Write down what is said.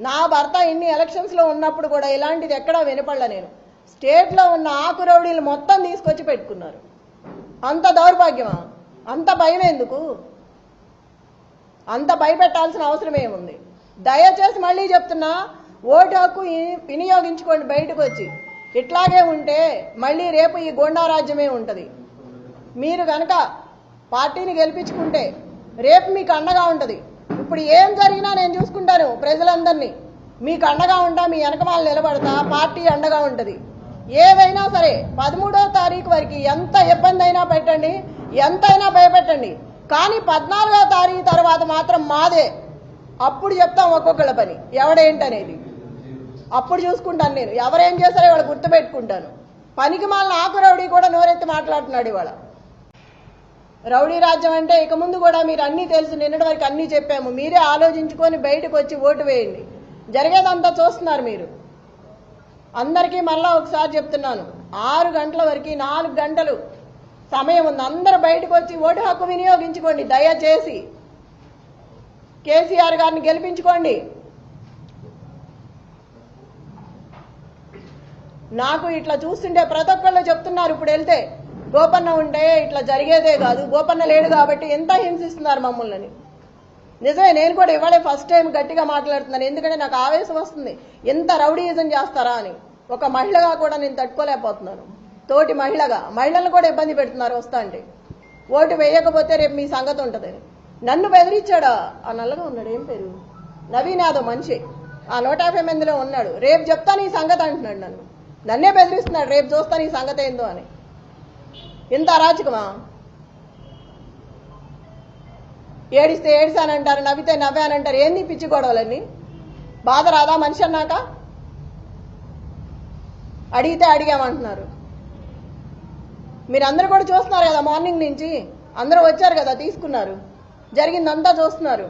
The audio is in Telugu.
నా భర్త ఇన్ని ఎలక్షన్స్లో ఉన్నప్పుడు కూడా ఇలాంటిది ఎక్కడా వినపడలే నేను. స్టేట్లో ఉన్న ఆకు రౌడీలు మొత్తం తీసుకొచ్చి పెట్టుకున్నారు. అంత దౌర్భాగ్యమా? అంత భయం ఎందుకు? అంత భయపెట్టాల్సిన అవసరం ఏముంది? దయచేసి మళ్ళీ చెప్తున్నా, ఓటు హక్కు వినియోగించుకోండి. బయటకు వచ్చి ఇట్లాగే ఉంటే మళ్ళీ రేపు ఈ గోండా రాజ్యమే ఉంటుంది. మీరు కనుక పార్టీని గెలిపించుకుంటే రేపు మీకు అండగా ఉంటుంది. ఇప్పుడు ఏం జరిగినా నేను చూసుకుంటాను. ప్రజలందరినీ మీకు అండగా ఉంటా, మీ వెనకమాల నిలబడతా, పార్టీ అండగా ఉంటుంది. ఏదైనా సరే 13వ తారీఖు వరకు ఎంత ఇబ్బంది అయినా పెట్టండి, ఎంతైనా భయపెట్టండి. కానీ 14వ తారీఖు తర్వాత మాత్రం మాదే. అప్పుడు చెప్తాం ఒక్కొక్కళ్ళ పని ఎవడేంటనేది. అప్పుడు చూసుకుంటాను నేను. ఎవరేం చేశారో ఇవాళ గుర్తుపెట్టుకుంటాను. పనికి మాలిన ఆకు రౌడీ కూడా నోరెత్తి మాట్లాడుతున్నాడు ఇవాళ. రౌడీ రాజ్యం అంటే ఇక ముందు కూడా మీరు అన్నీ తెలుసు. నిన్నటి వరకు అన్నీ చెప్పాము. మీరే ఆలోచించుకొని బయటకు వచ్చి ఓటు వేయండి. జరిగేదంతా చూస్తున్నారు మీరు. అందరికీ మళ్ళా ఒకసారి చెప్తున్నాను, 6 గంటల వరకు 4 గంటలు సమయం ఉంది. అందరూ బయటకు వచ్చి ఓటు హక్కు వినియోగించుకోండి. దయచేసి కేసీఆర్ గారిని గెలిపించుకోండి. నాకు ఇట్లా చూస్తుంటే ప్రతి ఒక్కళ్ళు చెప్తున్నారు, ఇప్పుడు వెళ్తే గోపన్న ఉంటే ఇట్లా జరిగేదే కాదు, గోపన్న లేడు కాబట్టి ఎంత హింసిస్తున్నారు మమ్మల్ని. నిజమే, నేను కూడా ఇవాళే ఫస్ట్ టైం గట్టిగా మాట్లాడుతున్నాను. ఎందుకంటే నాకు ఆవేశం వస్తుంది. ఎంత రౌడీయిజం చేస్తారా అని. ఒక మహిళగా కూడా నేను తట్టుకోలేకపోతున్నాను. తోటి మహిళలను కూడా ఇబ్బంది పెడుతున్నారు వస్తా అంటే. ఓటు వేయకపోతే రేపు మీ సంగతి ఉంటుంది. నన్ను బెదిరించాడా? ఆ నల్లగా ఉన్నాడు, ఏం పేరు, నవీన్ యాదవ్ మనిషి, ఆ 150 మందిలో ఉన్నాడు. రేపు చెప్తాను ఈ సంగతి అంటున్నాడు. నన్నే బెదిరిస్తున్నాడు, రేపు చూస్తాను ఈ సంగతి ఏందో అని. ఇంత అరాచకమా? ఏడిస్తే ఏడిసానంటారు, నవ్వితే నవ్వానంటారు. ఏంది పిచ్చి గొడవలన్నీ? బాధ రాదా మనిషి అన్నాక? అడిగితే అడిగామంటున్నారు. మీరందరూ కూడా చూస్తున్నారు కదా, మార్నింగ్ నుంచి అందరూ వచ్చారు కదా, తీసుకున్నారు, జరిగిందంతా చూస్తున్నారు.